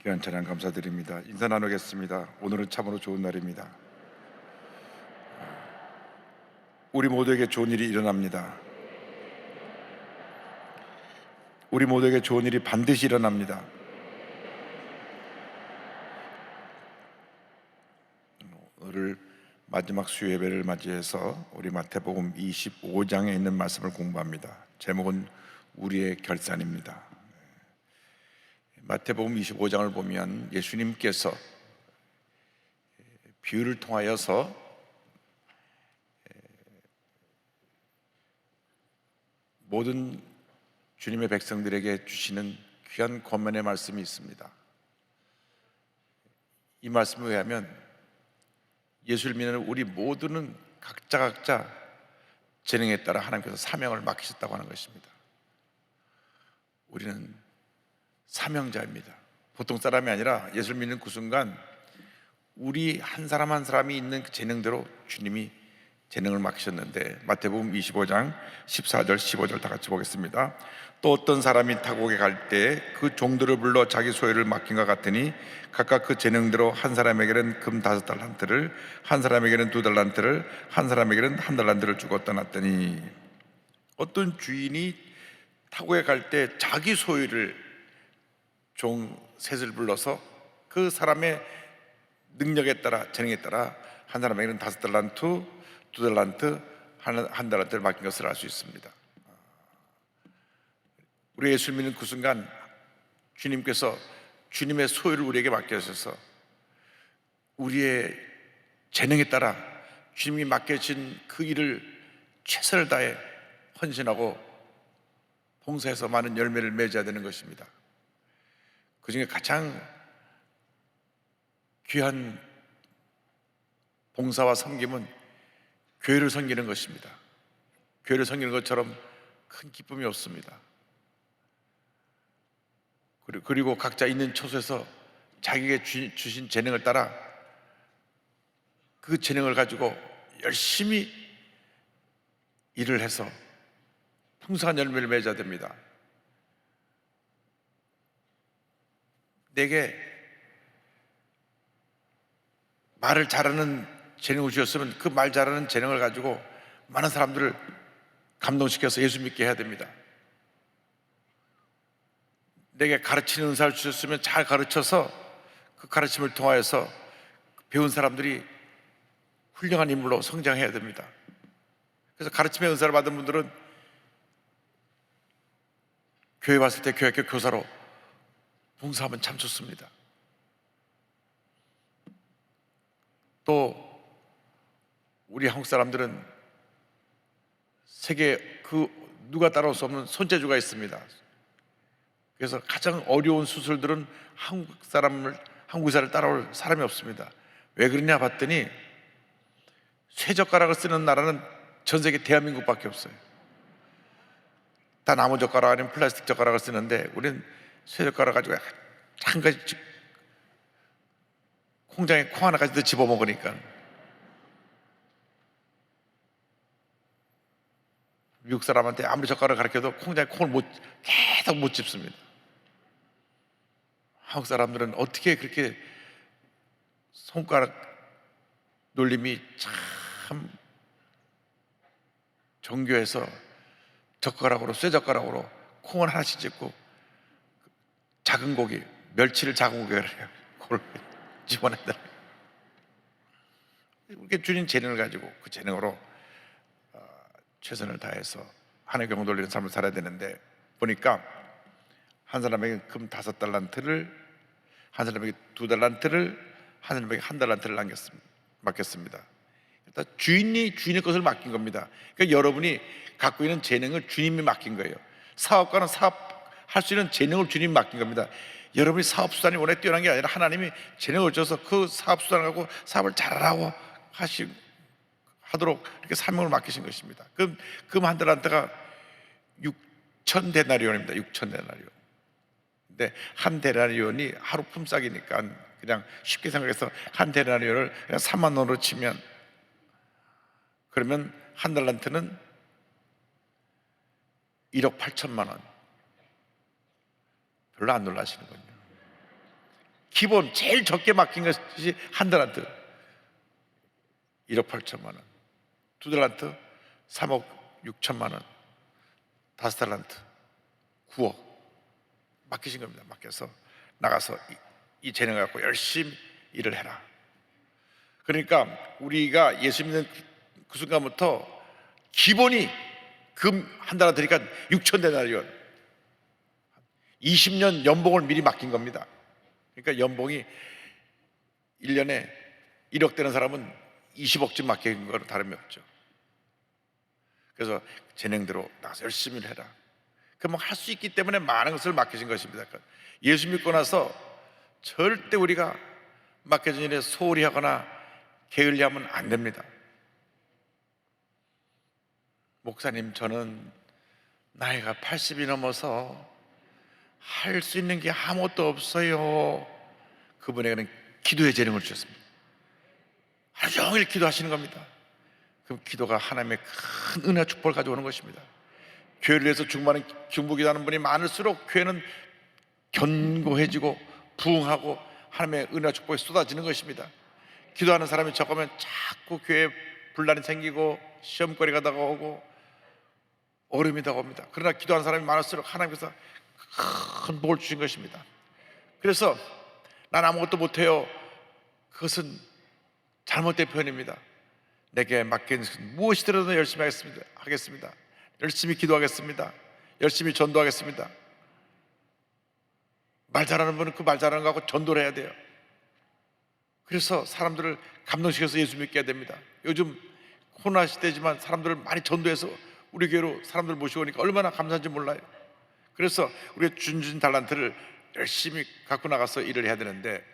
귀한 찬양 감사드립니다. 인사 나누겠습니다. 오늘은 참으로 좋은 날입니다. 우리 모두에게 좋은 일이 일어납니다. 우리 모두에게 좋은 일이 반드시 일어납니다. 오늘 마지막 수요 예배를 맞이해서 우리 마태복음 25장에 있는 말씀을 공부합니다. 제목은 우리의 결산입니다. 마태복음 25장을 보면 예수님께서 비유를 통하여서 모든 주님의 백성들에게 주시는 귀한 권면의 말씀이 있습니다. 이 말씀에 의하면 예수를 믿는 우리 모두는 각자 재능에 따라 하나님께서 사명을 맡기셨다고 하는 것입니다. 우리는 사명자입니다. 보통 사람이 아니라 예수를 믿는 그 순간 우리 한 사람 한 사람이 있는 그 재능대로 주님이 재능을 맡기셨는데, 마태복음 25장 14절 15절 다 같이 보겠습니다. 또 어떤 사람이 타국에 갈 때 그 종들을 불러 자기 소유를 맡긴 것 같으니 각각 그 재능대로 한 사람에게는 금 5달란트를, 한 사람에게는 2달란트를, 한 사람에게는 1달란트를 주고 떠났더니, 어떤 주인이 타국에 갈 때 자기 소유를 종 셋을 불러서 그 사람의 능력에 따라, 재능에 따라 한 사람에게는 5달란트, 2달란트, 한 달란트를 맡긴 것을 알 수 있습니다. 우리 예수를 믿는 그 순간 주님께서 주님의 소유를 우리에게 맡겨주셔서 우리의 재능에 따라 주님이 맡겨진 그 일을 최선을 다해 헌신하고 봉사해서 많은 열매를 맺어야 되는 것입니다. 그 중에 가장 귀한 봉사와 섬김은 교회를 섬기는 것입니다. 교회를 섬기는 것처럼 큰 기쁨이 없습니다. 그리고 각자 있는 처소에서 자기에게 주신 재능을 따라 그 재능을 가지고 열심히 일을 해서 풍성한 열매를 맺어야 됩니다. 내게 말을 잘하는 재능을 주셨으면 그 말 잘하는 재능을 가지고 많은 사람들을 감동시켜서 예수 믿게 해야 됩니다. 내게 가르치는 은사를 주셨으면 잘 가르쳐서 그 가르침을 통하여서 배운 사람들이 훌륭한 인물로 성장해야 됩니다. 그래서 가르침의 은사를 받은 분들은 교회 왔을 때 교회학교 교사로 봉사하면 참 좋습니다. 또 우리 한국 사람들은 세계 그 누가 따라올 수 없는 손재주가 있습니다. 그래서 가장 어려운 수술들은 한국 의사를 따라올 사람이 없습니다. 왜 그러냐 봤더니 쇠젓가락을 쓰는 나라는 전 세계 대한민국밖에 없어요. 다 나무 젓가락 아니면 플라스틱 젓가락을 쓰는데 우리는 쇠젓가락 가지고 한 가지 콩장에 콩 하나까지 더 집어먹으니까. 미국 사람한테 아무리 젓가락을 가르쳐도 콩장에 콩을 계속 못 집습니다. 한국 사람들은 어떻게 그렇게 손가락 놀림이 참 정교해서 젓가락으로, 쇠젓가락으로 콩을 하나씩 집고 작은 고기, 멸치를 작은 고기를 해요. 그걸 집어낸다. 이렇게 주신 재능을 가지고 그 재능으로 최선을 다해서 하나님께 영광 돌리는 삶을 살아야 되는데, 보니까 한 사람에게 금 5달란트를, 한 사람에게 2달란트를, 한 사람에게 1달란트를 맡겼습니다. 일단 주인의 것을 맡긴 겁니다. 그러니까 여러분이 갖고 있는 재능을 주님이 맡긴 거예요. 사업가는 사업할 수 있는 재능을 주님이 맡긴 겁니다. 여러분이 사업수단이 워낙 뛰어난 게 아니라 하나님이 재능을 줘서 그 사업수단을 갖고 사업을 잘하라고 하도록 이렇게 사명을 맡기신 것입니다. 금 1달란트가 6,000데나리온입니다. 6,000데나리온. 근데 한 데나리온이 하루 품삯이니까 그냥 쉽게 생각해서 한 데나리온을 그냥 3만 원으로 치면, 그러면 한 달란트는 1억 8천만 원. 별로 안 놀라시는군요. 기본 제일 적게 맡긴 것이 한 달란트 1억 8천만 원, 두 달란트 3억 6천만 원, 다섯 달란트 9억 맡기신 겁니다. 맡겨서 나가서 이 재능을 갖고 열심히 일을 해라. 그러니까 우리가 예수 믿는 그 순간부터 기본이 금 한 달에 드니까 6천 데나리온, 20년 연봉을 미리 맡긴 겁니다. 그러니까 연봉이 1년에 1억 되는 사람은 20억쯤 맡긴 거는 다름이 없죠. 그래서 재능대로 나가서 열심히 해라. 그럼 할 수 있기 때문에 많은 것을 맡기신 것입니다. 예수 믿고 나서 절대 우리가 맡겨진 일에 소홀히 하거나 게을리하면 안 됩니다. 목사님, 저는 나이가 80이 넘어서 할 수 있는 게 아무것도 없어요. 그분에게는 기도의 재능을 주셨습니다. 하루 종일 기도하시는 겁니다. 그럼 기도가 하나님의 큰 은혜와 축복을 가져오는 것입니다. 교회를 위해서 중보기도하는 분이 많을수록 교회는 견고해지고 부흥하고 하나님의 은혜와 축복이 쏟아지는 것입니다. 기도하는 사람이 적으면 자꾸 교회에 분란이 생기고 시험거리가 다가오고 어려움이 다가옵니다. 그러나 기도하는 사람이 많을수록 하나님께서 큰 복을 주신 것입니다. 그래서 난 아무것도 못해요, 그것은 잘못된 표현입니다. 내게 맡긴 무엇이더라도 열심히 하겠습니다. 열심히 기도하겠습니다. 열심히 전도하겠습니다. 말 잘하는 분은 그 말 잘하는 거하고 전도를 해야 돼요. 그래서 사람들을 감동시켜서 예수 믿게 해야 됩니다. 요즘 코로나 시대지만 사람들을 많이 전도해서 우리 교회로 사람들 모시고 오니까 얼마나 감사한지 몰라요. 그래서 우리가 주신 달란트를 열심히 갖고 나가서 일을 해야 되는데,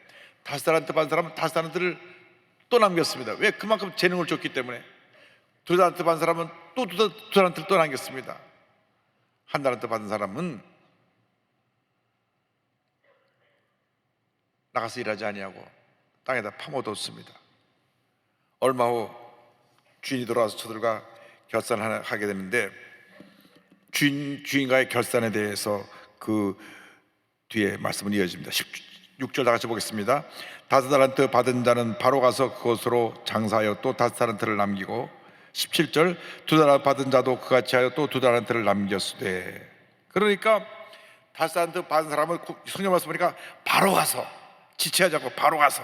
다섯 달란트 받은 사람은 다섯 달란트를 또 남겼습니다. 왜? 그만큼 재능을 줬기 때문에. 두 달란트 받은 사람은 또 두 달란트를 또 남겼습니다. 한 달란트 받은 사람은 나가서 일하지 아니하고 땅에다 파묻었습니다. 얼마 후 주인이 돌아와서 저들과 결산을 하게 되는데, 주인과의 결산에 대해서 그 뒤에 말씀은 이어집니다. 16절 다 같이 보겠습니다. 다섯 달란트 받은 자는 바로 가서 그것으로 장사하여 또 다섯 달란트를 남기고, 17절 두 달란트 받은 자도 그같이 하여 또 두 달란트를 남겼으되. 그러니까 다섯 달란트 받은 사람은 성경 말씀 보니까 바로 가서, 지체하지 않고 바로 가서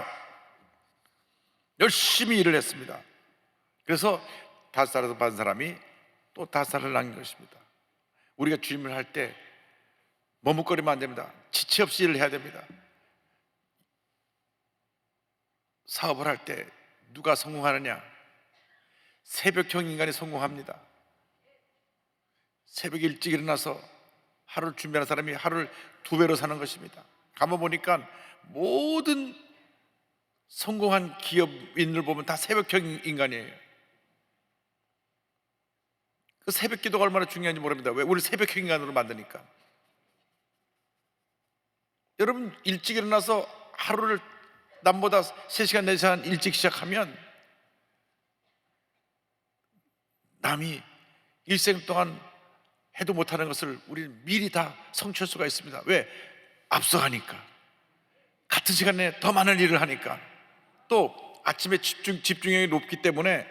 열심히 일을 했습니다. 그래서 다섯 달란트 받은 사람이 또 다섯 달란트를 남긴 것입니다. 우리가 주임을 할 때 머뭇거리면 안 됩니다. 지체 없이 일을 해야 됩니다. 사업을 할 때 누가 성공하느냐? 새벽형 인간이 성공합니다. 새벽에 일찍 일어나서 하루를 준비하는 사람이 하루를 두 배로 사는 것입니다. 가만 보니까 모든 성공한 기업인을 보면 다 새벽형 인간이에요. 그 새벽 기도가 얼마나 중요한지 모릅니다. 왜? 우리 새벽형 인간으로 만드니까. 여러분, 일찍 일어나서 하루를 남보다 3시간, 4시간 일찍 시작하면 남이 일생 동안 해도 못하는 것을 우리는 미리 다 성취할 수가 있습니다. 왜? 앞서가니까. 같은 시간에 더 많은 일을 하니까. 또 아침에 집중력이 높기 때문에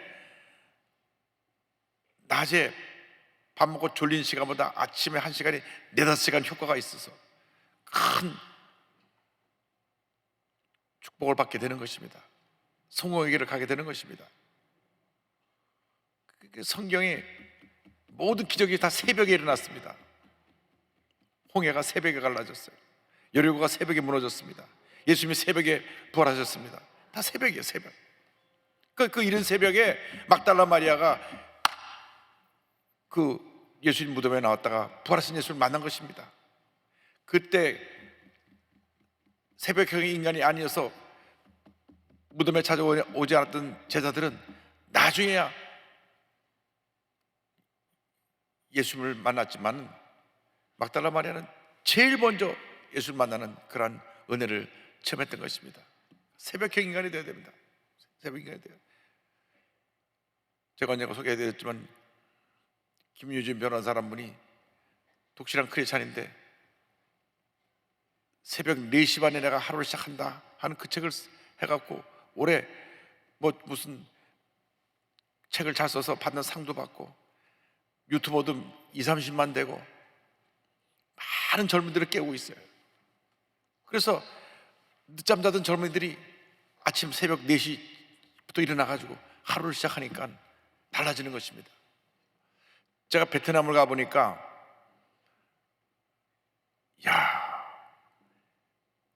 낮에 밥 먹고 졸린 시간보다 아침에 1시간이 4-5시간 효과가 있어서 큰 축복을 받게 되는 것입니다. 성공의 길을 가게 되는 것입니다. 성경에 모든 기적이 다 새벽에 일어났습니다. 홍해가 새벽에 갈라졌어요. 여리고가 새벽에 무너졌습니다. 예수님이 새벽에 부활하셨습니다. 다 새벽이에요, 새벽. 그 이른 새벽에 막달라 마리아가 그 예수님 무덤에 나왔다가 부활하신 예수를 만난 것입니다. 그때 새벽형의 인간이 아니어서 무덤에 찾아오지 않았던 제자들은 나중에야 예수님을 만났지만, 막달라 마리아는 제일 먼저 예수를 만나는 그러한 은혜를 체험했던 것입니다. 새벽형 인간이 되어야 됩니다. 새벽 인간이 돼요. 제가 언젠가 소개해드렸지만, 김유진 변호사라는 분이 독실한 크리스찬인데 새벽 4시 반에 내가 하루를 시작한다 하는 그 책을 해갖고 올해 무슨 책을 잘 써서 받는 상도 받고 유튜버도 2, 30만 되고 많은 젊은이들을 깨우고 있어요. 그래서 늦잠 자던 젊은이들이 아침 새벽 4시부터 일어나가지고 하루를 시작하니까 달라지는 것입니다. 제가 베트남을 가보니까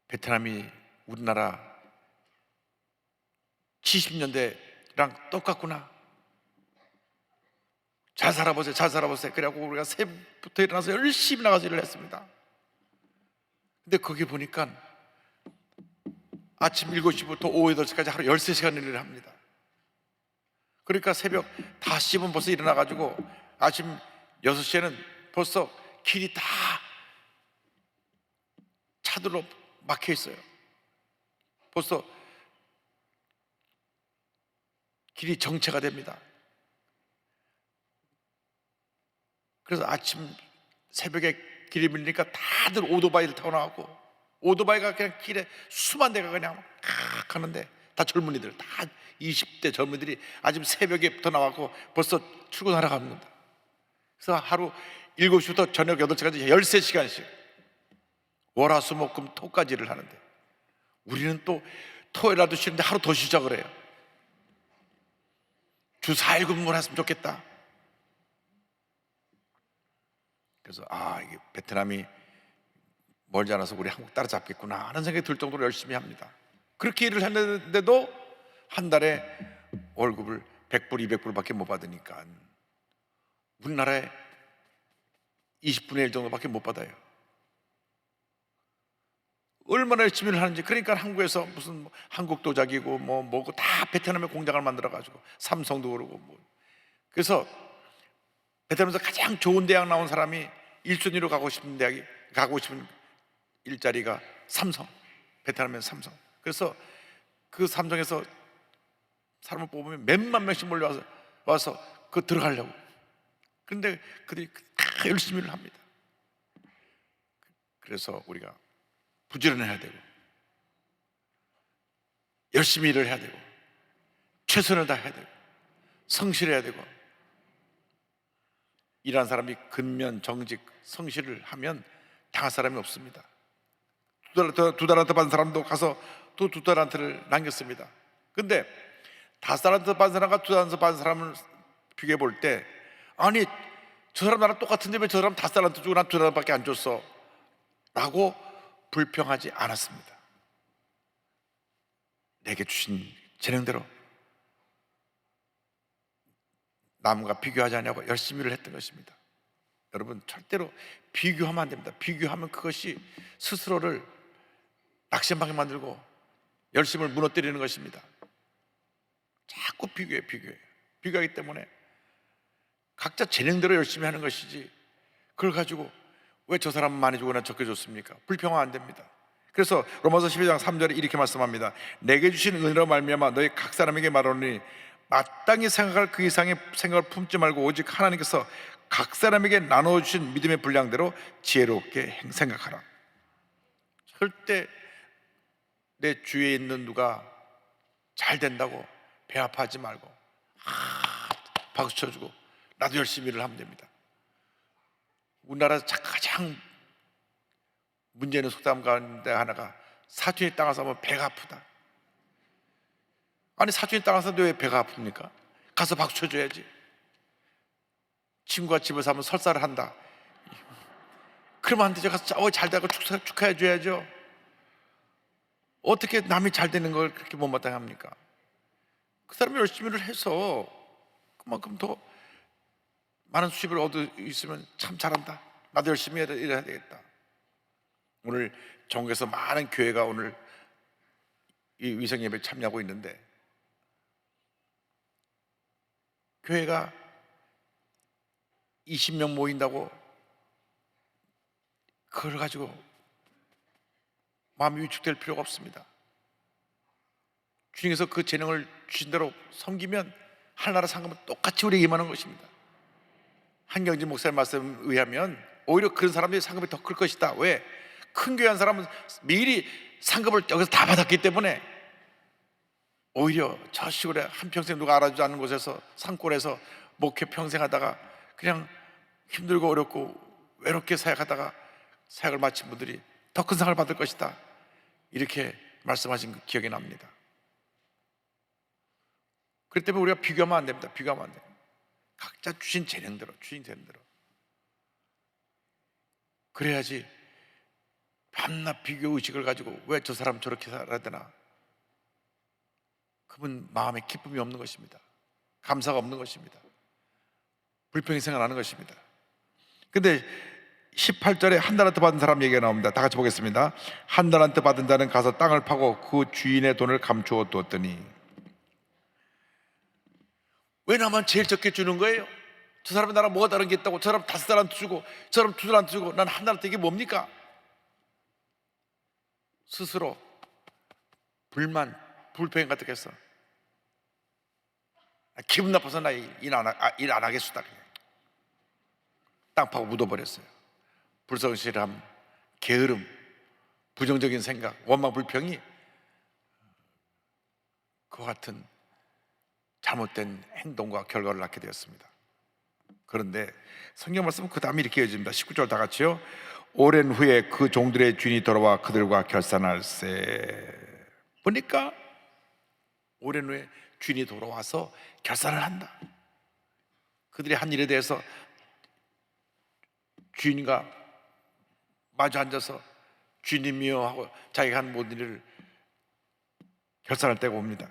베트남이 우리나라 70년대랑 똑같구나. 잘 살아보세요, 잘 살아보세요. 그래갖고 우리가 새벽부터 일어나서 열심히 나가서 일을 했습니다. 근데 거기 보니까 아침 7시부터 오후 8시까지 하루 13시간 일을 합니다. 그러니까 새벽 5시면 벌써 일어나가지고 아침 6시에는 벌써 길이 다 차들로 막혀 있어요. 벌써 길이 정체가 됩니다. 그래서 아침 새벽에 길이 밀리니까 다들 오토바이를 타고 나가고, 오토바이가 그냥 길에 수만 대가 그냥 막 가는데 다 젊은이들, 다 20대 젊은이들이 아침 새벽에부터 나와서 벌써 출근하러 갑니다. 그래서 하루 7시부터 저녁 8시까지 13시간씩 월화수목금 토까지 일을 하는데, 우리는 또 토요일날도 쉬는데 하루 더 쉬자 그래요. 주 4일 근무를 했으면 좋겠다. 그래서 이게 베트남이 멀지 않아서 우리 한국 따라잡겠구나 하는 생각이 들 정도로 열심히 합니다. 그렇게 일을 했는데도 한 달에 월급을 100불, 200불밖에 못 받으니까 우리나라에 20분의 1 정도밖에 못 받아요. 얼마나 열심히 하는지. 그러니까 한국에서 무슨 한국도자기고 뭐고 다 베트남에 공장을 만들어가지고 삼성도 그러고 그래서 베트남에서 가장 좋은 대학 나온 사람이 1순위로 가고 싶은 일자리가 삼성, 베트남의 삼성. 그래서 그 삼성에서 사람을 뽑으면 몇만 명씩 몰려와서 그 들어가려고. 그런데 그들이 다 열심히 일을 합니다. 그래서 우리가 부지런해야 되고 열심히 일을 해야 되고 최선을 다해야 되고 성실해야 되고, 일하는 사람이 근면 정직 성실을 하면 당할 사람이 없습니다. 두 달란트 받은 사람도 가서 또 2달란트를 남겼습니다. 근데 5달란트 받은 사람과 2달란트 받은 사람을 비교해 볼 때, 아니 저 사람 나랑 똑같은데 왜 저 사람 5달란트 주고 난 2달란트밖에 안 줬어? 라고 불평하지 않았습니다. 내게 주신 재능대로 남과 비교하지 않냐고 열심히 일을 했던 것입니다. 여러분, 절대로 비교하면 안 됩니다. 비교하면 그것이 스스로를 낙심하게 만들고 열심을 무너뜨리는 것입니다. 자꾸 비교하기 때문에 각자 재능대로 열심히 하는 것이지, 그걸 가지고 왜 저 사람은 많이 주고 난 적게 줬습니까? 불평하면 안 됩니다. 그래서 로마서 12장 3절에 이렇게 말씀합니다. 내게 주신 은혜로 말미암아 너희 각 사람에게 말하노니 마땅히 생각할 그 이상의 생각을 품지 말고 오직 하나님께서 각 사람에게 나눠주신 믿음의 분량대로 지혜롭게 생각하라. 절대 내 주위에 있는 누가 잘 된다고 배 아파하지 말고 박수 쳐주고 나도 열심히 일을 하면 됩니다. 우리나라에서 가장 문제 있는 속담 가운데 하나가 사촌이 땅을 사면 배가 아프다. 아니 사촌이 땅을 사는데 왜 배가 아픕니까? 가서 박수 쳐줘야지. 친구가 집을 사면 설사를 한다. 그러면 안 되죠. 가서 잘 되고 축하해 줘야죠. 어떻게 남이 잘 되는 걸 그렇게 못마땅합니까? 그 사람이 열심히를 해서 그만큼 더 많은 수입을 얻을 수 있으면 참 잘한다. 나도 열심히 일해야 되겠다. 오늘 전국에서 많은 교회가 오늘 이 위성 예배에 참여하고 있는데, 교회가 20명 모인다고 그걸 가지고 마음이 위축될 필요가 없습니다. 주님께서 그 재능을 주신 대로 섬기면 하나나라 상금은 똑같이 우리에게 임하는 것입니다. 한경진 목사님 말씀에 의하면 오히려 그런 사람들이 상금이 더 클 것이다. 왜? 큰 교회 한 사람은 미리 상급을 여기서 다 받았기 때문에 오히려 저 시골에 한평생 누가 알아주지 않는 곳에서 산골에서 목회 평생 하다가 그냥 힘들고 어렵고 외롭게 사역하다가 사역을 마친 분들이 더 큰 상을 받을 것이다, 이렇게 말씀하신 그 기억이 납니다. 그렇기 때문에 우리가 비교하면 안 됩니다. 비교하면 안 돼요. 각자 주신 재능대로, 그래야지 밤낮 비교 의식을 가지고 왜 저 사람 저렇게 살아야 되나, 그분 마음에 기쁨이 없는 것입니다. 감사가 없는 것입니다. 불평이 생각나는 것입니다. 근데 18절에 한 달란트 받은 사람 얘기가 나옵니다. 다 같이 보겠습니다. 한 달란트 받은 자는 가서 땅을 파고 그 주인의 돈을 감추어 두었더니. 왜 나만 제일 적게 주는 거예요? 저 사람은 나랑 뭐가 다른 게 있다고? 저 사람 5달란트 주고 저 사람 2달란트 주고 난 한 달란트, 이게 뭡니까? 스스로 불만, 불평 같은 게 했어. 기분 나빠서 나 일 안 하겠수다. 그냥 땅 파고 묻어버렸어요. 불성실함, 게으름, 부정적인 생각, 원망, 불평이 그와 같은 잘못된 행동과 결과를 낳게 되었습니다. 그런데 성경 말씀은 그 다음에 이렇게 이어집니다. 19절 다 같이요. 오랜 후에 그 종들의 주인이 돌아와 그들과 결산할세. 보니까 오랜 후에 주인이 돌아와서 결산을 한다. 그들이 한 일에 대해서 주인과 마주 앉아서 주님이여 하고 자기가 한 모든 일을 결산할 때가 옵니다.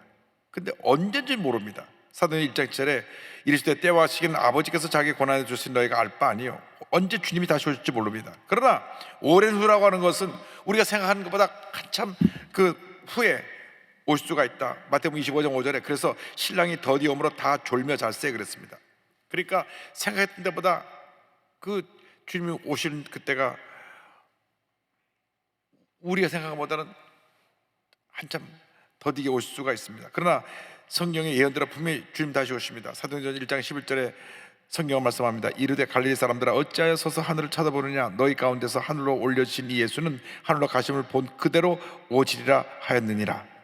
근데 언제인지 모릅니다. 사도행 1장 7절에 이르시되 때와 시기는 아버지께서 자기 권한에 주신 너희가 알 바 아니요, 언제 주님이 다시 오실지 모릅니다. 그러나 오랜 후라고 하는 것은 우리가 생각하는 것보다 한참 그 후에 오실 수가 있다. 마태복음 25장 5절에 그래서 신랑이 더디옴으로 다 졸며 잤세 그랬습니다. 그러니까 생각했던 데보다 그 주님이 오시는 그때가 우리가 생각한 것보다는 한참 더디게 오실 수가 있습니다. 그러나 성경의 예언대로 분명히 주님 다시 오십니다. 사도행전 1장 11절에 성경은 말씀합니다. 이르되 갈릴리 사람들아 어찌하여 서서 하늘을 쳐다보느냐, 너희 가운데서 하늘로 올려주신 이 예수는 하늘로 가심을 본 그대로 오시리라 하였느니라.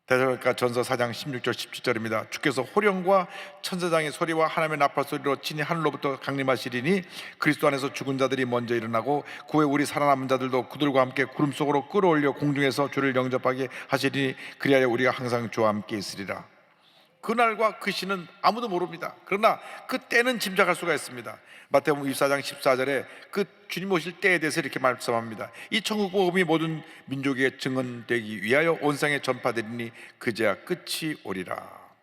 데살로니가 전서 4장 16절 17절입니다. 주께서 호령과 천사장의 소리와 하나님의 나팔 소리로 친히 하늘로부터 강림하시리니 그리스도 안에서 죽은 자들이 먼저 일어나고 그 후에 우리 살아남은 자들도 그들과 함께 구름 속으로 끌어올려 공중에서 주를 영접하게 하시리니 그리하여 우리가 항상 주와 함께 있으리라. 그날과 그 시는 아무도 모릅니다. 그러나 그 때는 짐작할 수가 있습니다. 마태복음 24장 14절에 그 주님 오실 때에 대해서 이렇게 말씀합니다. 이 천국 복음이 모든 민족에게 증언되기 위하여 온 세상에 전파되리니 그제야 끝이 오리라.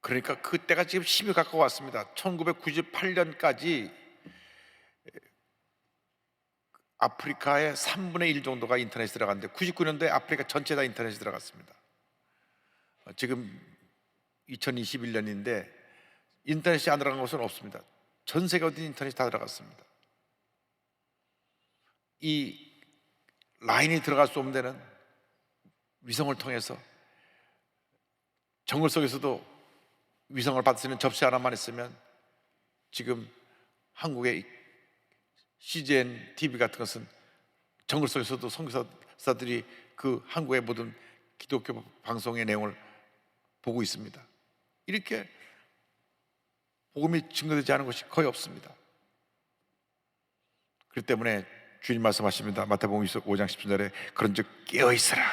그러니까 그 때가 지금 심히 가까워왔습니다. 1998년까지 아프리카의 3분의 1 정도가 인터넷에 들어갔는데 99년도에 아프리카 전체 다 인터넷에 들어갔습니다. 지금 2021년인데 인터넷이 안 들어간 곳은 없습니다. 전 세계 어디 인터넷이 다 들어갔습니다. 이 라인이 들어갈 수 없는 데는 위성을 통해서 정글 속에서도 위성을 받을 수 있는 접시 하나만 있으면 지금 한국의 CGN TV 같은 것은 정글 속에서도 선교사들이 그 한국의 모든 기독교 방송의 내용을 보고 있습니다. 이렇게 복음이 증거되지 않은 것이 거의 없습니다. 그렇기 때문에 주님 말씀하십니다. 마태복음 5장 10절에 그런즉 깨어있으라.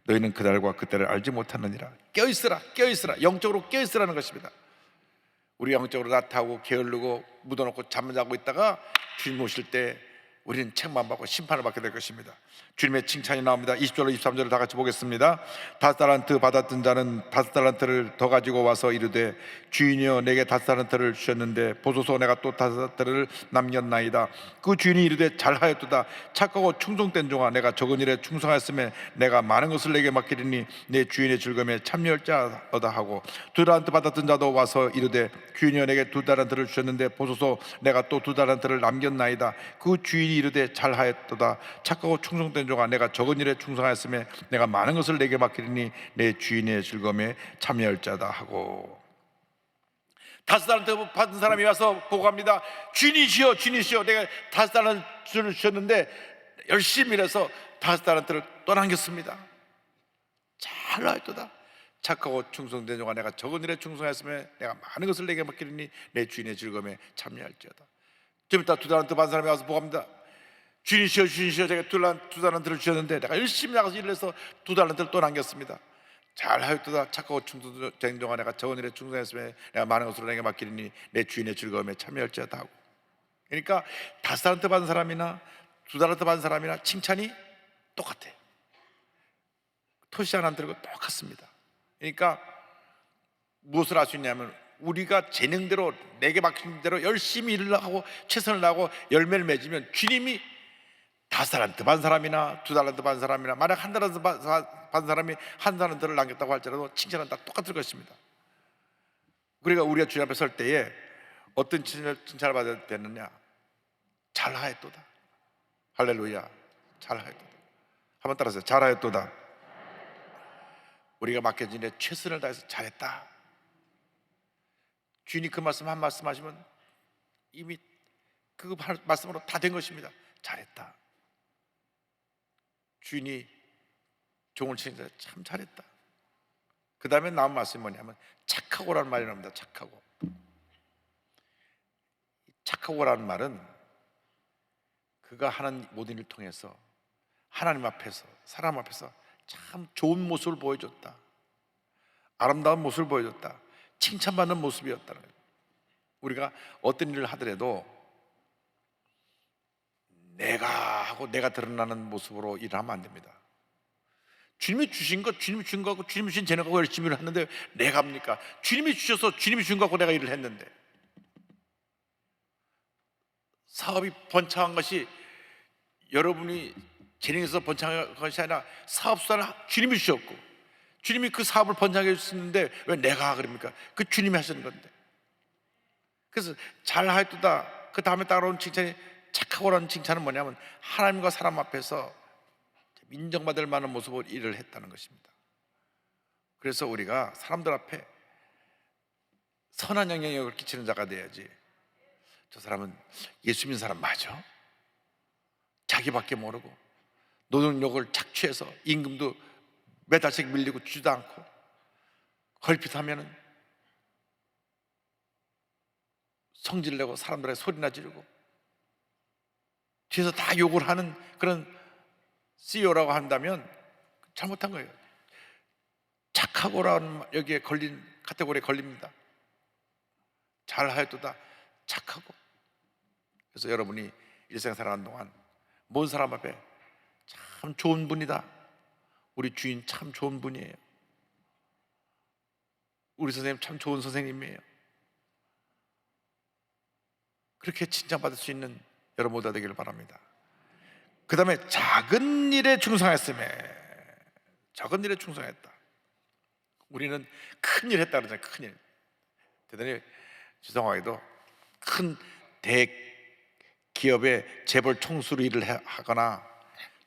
너희는 그날과 그때를 알지 못하느니라. 깨어있으라, 깨어있으라. 영적으로 깨어있으라는 것입니다. 우리 영적으로 나타하고 게으르고 묻어놓고 잠자고 있다가 주님 오실 때 우리는 책만 받고 심판을 받게 될 것입니다. 주님의 칭찬이 나옵니다. 20절로 23절을 다 같이 보겠습니다. 5달란트 받았던 자는 5달란트를 더 가지고 와서 이르되 주인이여 내게 5달란트를 주셨는데 보소서 내가 또 5달란트를 남겼나이다. 그 주인이 이르되 잘하였도다. 착하고 충성된 종아 내가 적은 일에 충성하였으면 내가 많은 것을 내게 맡기리니 내 주인의 즐거움에 참여할 자로다 하고 2달란트 받았던 자도 와서 이르되 주인이여 내게 2달란트를 주셨는데 보소서 내가 또 2달란트를 남겼나이다. 그 주인이 이르되 잘하였도다. 착하고 충성된 종아 내가 적은 일에 충성하였으면 내가 많은 것을 내게 맡기리니 내 주인의 즐거움에 참여할 자다 하고 5달란트 받은 사람이 와서 보고합니다. 주인이시여, 주인이시여, 내가 5달란트를 주셨는데 열심히 일해서 5달란트를 떠넘겼습니다. 잘하였도다. 착하고 충성된 종아, 내가 적은 일에 충성하였으며 내가 많은 것을 내게 맡기리니 내 주인의 즐거움에 참여할지어다. 좀 이따 2달란트 받은 사람이 와서 보고합니다. 주인이시여, 주인이시여, 제가 2달란트를 주셨는데 내가 열심히 나가서 일을 해서 2달란트를 또 남겼습니다. 잘하였도다. 착하고 충성된 종아, 내가 적은 일에 충성했으며 내가 많은 것으로 내게 맡기리니 내 주인의 즐거움에 참여할지어다 하고. 그러니까 5달란트 받은 사람이나 2달란트 받은 사람이나 칭찬이 똑같아요. 토시 하나 들고 똑같습니다. 그러니까 무엇을 할 수 있냐면 우리가 재능대로 내게 맡긴 대로 열심히 일을 하고 최선을 다하고 열매를 맺으면 주님이 5달란트 받은 사람이나 2달란트 받은 사람이나 만약 1달란트 받은 사람이 1달란트를 남겼다고 할지라도 칭찬은 다 똑같을 것입니다. 그러니까 우리가 주님 앞에 설 때에 어떤 칭찬을 받아야 되느냐? 잘하였도다. 할렐루야. 잘하였도다. 한번 따라하세요. 잘하였도다. 우리가 맡겨진 일에 최선을 다해서 잘했다. 주인이 그 말씀 한 말씀 하시면 이미 그 말씀으로 다 된 것입니다. 잘했다. 주인이 종을 치는데 참 잘했다. 그 다음에 나온 말씀이 뭐냐면 착하고라는 말이 나옵니다. 착하고. 착하고라는 말은 그가 하는 모든 일을 통해서 하나님 앞에서 사람 앞에서 참 좋은 모습을 보여줬다. 아름다운 모습을 보여줬다. 칭찬받는 모습이었다는 거예요. 우리가 어떤 일을 하더라도 내가 하고 내가 드러나는 모습으로 일을 하면 안 됩니다. 주님이 주신 것, 주님이 준 거 갖고 주님이 주신 재능하고 열심히 일을 하는데 내가 합니까? 주님이 주셔서 주님이 준 거 갖고 내가 일을 했는데 사업이 번창한 것이 여러분이 재능에서 번창한 것이 아니라 사업 수단을 주님이 주셨고 주님이 그 사업을 번창해 주셨는데 왜 내가 그럽니까? 그 주님이 하시는 건데. 그래서 잘하였도다. 그 다음에 따라오는 칭찬이 착하고라는 칭찬은 뭐냐면 하나님과 사람 앞에서 인정받을 만한 모습으로 일을 했다는 것입니다. 그래서 우리가 사람들 앞에 선한 영향력을 끼치는 자가 돼야지. 저 사람은 예수 믿는 사람 맞아? 자기밖에 모르고 노동력을 착취해서 임금도 매달씩 밀리고 주지도 않고 걸핏하면은 성질 내고 사람들에게 소리나 지르고 뒤에서 다 욕을 하는 그런 CEO라고 한다면 잘못한 거예요. 착하고라는 여기에 걸린 카테고리에 걸립니다. 잘하였도다. 착하고. 그래서 여러분이 일생생활 하는 동안 모든 사람 앞에 참 좋은 분이다. 우리 주인 참 좋은 분이에요. 우리 선생님 참 좋은 선생님이에요. 그렇게 칭찬받을 수 있는 여러분 모두가 되기를 바랍니다. 그 다음에 작은 일에 충성했음에, 작은 일에 충성했다. 우리는 큰 일 했다 그러잖아요. 큰 일. 대단히 죄송하게도 큰 대기업의 재벌 총수로 일을 하거나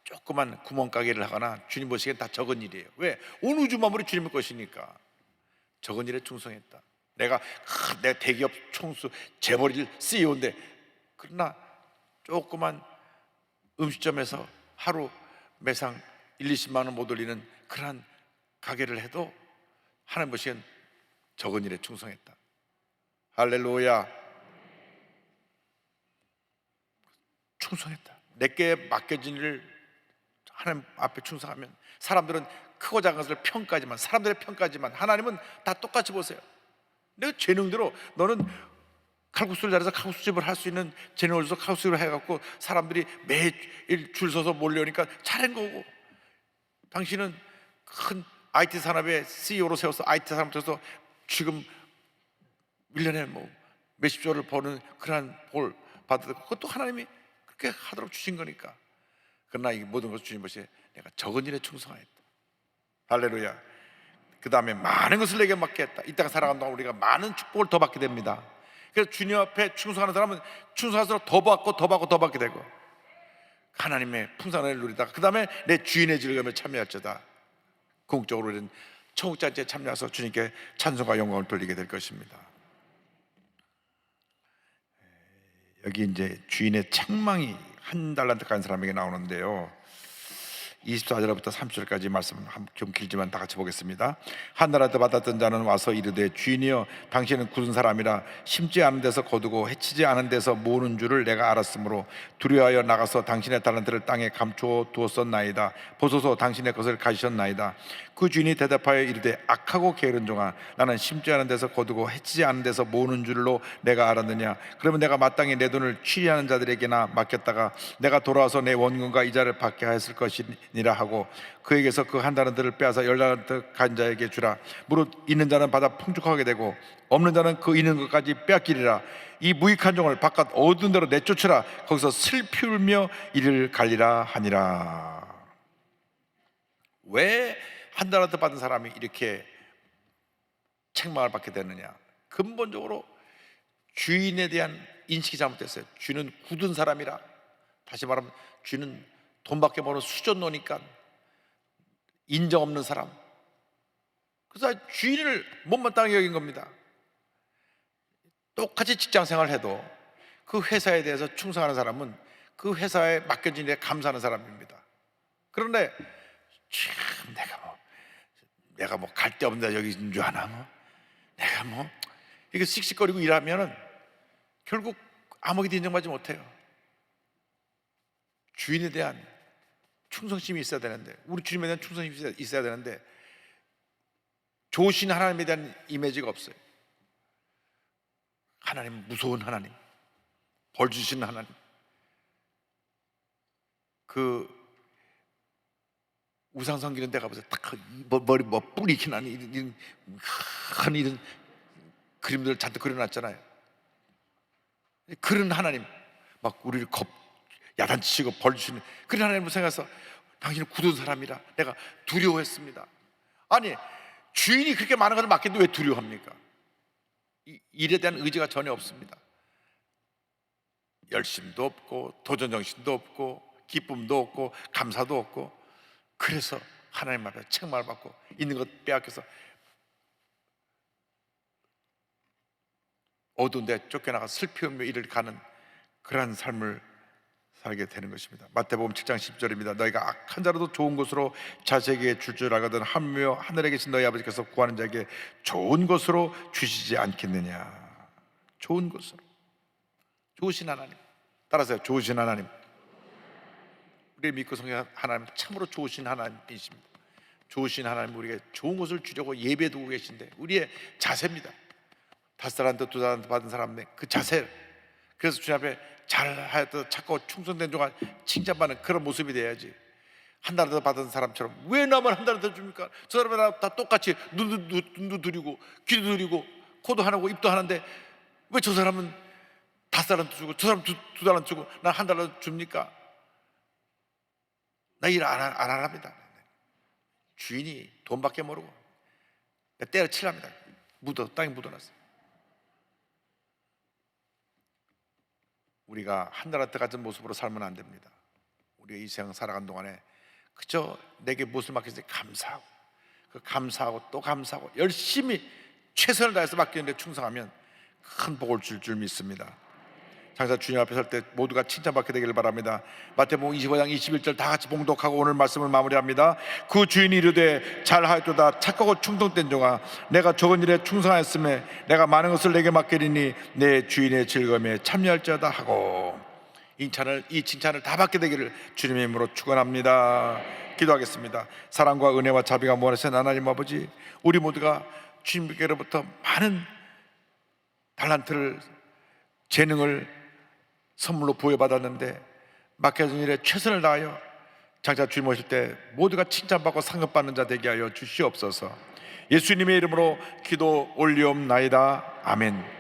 조그만 구멍가게를 하거나 주님 보시기엔 다 적은 일이에요. 왜? 온 우주 만물이 주님의 것이니까. 적은 일에 충성했다. 내가 내 대기업 총수 재벌 CEO인데 그러나 조그만 음식점에서 하루 매상 1, 20만 원 못 올리는 그러한 가게를 해도 하나님 보시기엔 적은 일에 충성했다. 할렐루야. 충성했다. 내게 맡겨진 일을 하나님 앞에 충성하면 사람들은 크고 작은 것을 평가하지만 사람들의 평가하지만 하나님은 다 똑같이 보세요. 내가 재능대로 너는 칼국수를 잘해서 칼국수집을 할 수 있는 재능을 줘서 칼국수를 해갖고 사람들이 매일 줄 서서 몰려오니까 잘한 거고 당신은 큰 IT 산업의 CEO로 세워서 IT 산업에서 지금 1년에 뭐 몇십조를 버는 그러한 볼 받아도 그것도 하나님이 그렇게 하도록 주신 거니까. 그러나 이 모든 것을 주님 보시에 내가 적은 일에 충성하였다. 할렐루야. 그 다음에 많은 것을 내게 맡겼다. 이 땅에 살아가는 동안 우리가 많은 축복을 더 받게 됩니다. 그래서 주님 앞에 충성하는 사람은 충성할수록 더 받고 더 받고 더 받게 되고 하나님의 풍성을 누리다가 그 다음에 내 주인의 즐거움에 참여할지어다. 궁극적으로 우리는 천국잔치에 참여해서 주님께 찬송과 영광을 돌리게 될 것입니다. 여기 이제 주인의 책망이 한 달란트 간 사람에게 나오는데요, 24절부터 30절까지 말씀 좀 길지만 다 같이 보겠습니다. 한 달란트 받았던 자는 와서 이르되, 주인이여, 당신은 굳은 사람이라 심지 않은 데서 거두고 해치지 않은 데서 모으는 줄을 내가 알았으므로 두려워하여 나가서 당신의 달란트를 땅에 감추어 두었었나이다. 보소서, 당신의 것을 가지셨나이다. 그 주인이 대답하여 이르되, 악하고 게으른 종아, 나는 심지 않은 데서 거두고 해치지 않은 데서 모으는 줄로 내가 알았느냐? 그러면 내가 마땅히 내 돈을 취리하는 자들에게나 맡겼다가 내가 돌아와서 내 원금과 이자를 받게 하였을 것이니라 하고, 그에게서 그 한 달란트를 빼앗아 10달란트 간 자에게 주라. 무릇 있는 자는 받아 풍족하게 되고 없는 자는 그 있는 것까지 빼앗기리라. 이 무익한 종을 바깥 어두운 데로 내쫓으라. 거기서 슬피 울며 이를 갈리라 하니라. 왜 한 달란트 받은 사람이 이렇게 책망을 받게 되느냐? 근본적으로 주인에 대한 인식이 잘못됐어요. 주인은 굳은 사람이라, 다시 말하면 주인은 돈밖에 모르는 수전노니까 인정 없는 사람, 그래서 주인을 못마땅하게 여긴 겁니다. 똑같이 직장 생활을 해도 그 회사에 대해서 충성하는 사람은 그 회사에 맡겨진 일에 감사하는 사람입니다. 그런데 참 내가 뭐 갈 데 없는 데 여기 있는 줄 아나, 내가 이게 씩씩거리고 일하면은 결국 아무에게도 인정받지 못해요. 주인에 대한 충성심이 있어야 되는데, 우리 주님에 대한 충성심이 있어야 되는데, 좋으신 하나님에 대한 이미지가 없어요. 하나님 무서운 하나님, 벌 주시는 하나님, 그 우상 섬기는 데 가보세요. 딱 머리 뿔이 이렇게 나는 이런 그림들 잔뜩 그려놨잖아요. 그런 하나님, 막 우리를 야단치시고 벌 주시는 그런 하나님을 생각해서, 당신은 굳은 사람이라 내가 두려워했습니다. 아니, 주인이 그렇게 많은 것을 맡겼는데 왜 두려워합니까? 일에 대한 의지가 전혀 없습니다. 열심도 없고 도전정신도 없고 기쁨도 없고 감사도 없고, 그래서 하나님 앞에 책망을 받고 있는 것 빼앗겨서 어두운 데 쫓겨나가 슬피 울며 이를 가는 그러한 삶을 살게 되는 것입니다. 마태복음 7장 10절입니다. 너희가 악한 자라도 좋은 것으로 자식에게 줄 줄 알거든 하물며 하늘에 계신 너희 아버지께서 구하는 자에게 좋은 것으로 주시지 않겠느냐. 좋은 것으로, 좋으신 하나님, 따라서요, 좋으신 하나님. 우리 믿고 성경하는 하나님 참으로 좋으신 하나님이십니다. 좋으신 하나님, 우리에게 좋은 것을 주려고 예배에 두고 계신데, 우리의 자세입니다. 5달란트 2달란트 받은 사람의 그 자세, 그래서 주님 앞에 잘하였다 착하고 충성된 종아 칭찬받는 그런 모습이 돼야지. 한 달란트 받은 사람처럼 왜 나만 한 달란트 줍니까? 저 사람은 다 똑같이 눈도 들이고 귀도 들이고 코도 하나고 입도 하는데 왜 저 사람은 5달란트 주고 저 사람 2달란트 주고 난 한 달란트 줍니까? 나 일 안 합니다. 주인이 돈밖에 모르고 때려치랍니다. 땅에 묻어놨어요. 우리가 한 달란트 같은 모습으로 살면 안 됩니다. 우리가 이 세상 살아간 동안에 그저 내게 무엇을 맡겼는지 감사하고, 그 감사하고 또 감사하고 열심히 최선을 다해서 맡겼는데 충성하면 큰 복을 줄 믿습니다. 장사 주님 앞에 설 때 모두가 칭찬받게 되기를 바랍니다. 마태복음 25장 21절 다 같이 봉독하고 오늘 말씀을 마무리합니다. 그 주인이 이르되 잘하였도다 착하고 충성된 종아, 내가 적은 일에 충성하였음에 내가 많은 것을 내게 맡기리니 내 주인의 즐거움에 참여할지어다 하고, 이 칭찬을 다 받게 되기를 주님의 이름으로 축원합니다. 기도하겠습니다. 사랑과 은혜와 자비가 무한하신 하나님 아버지, 우리 모두가 주님께로부터 많은 달란트를, 재능을 선물로 부여받았는데 맡겨진 일에 최선을 다하여 장차 주님 오실 때 모두가 칭찬받고 상급받는 자 되게 하여 주시옵소서. 예수님의 이름으로 기도 올리옵나이다. 아멘.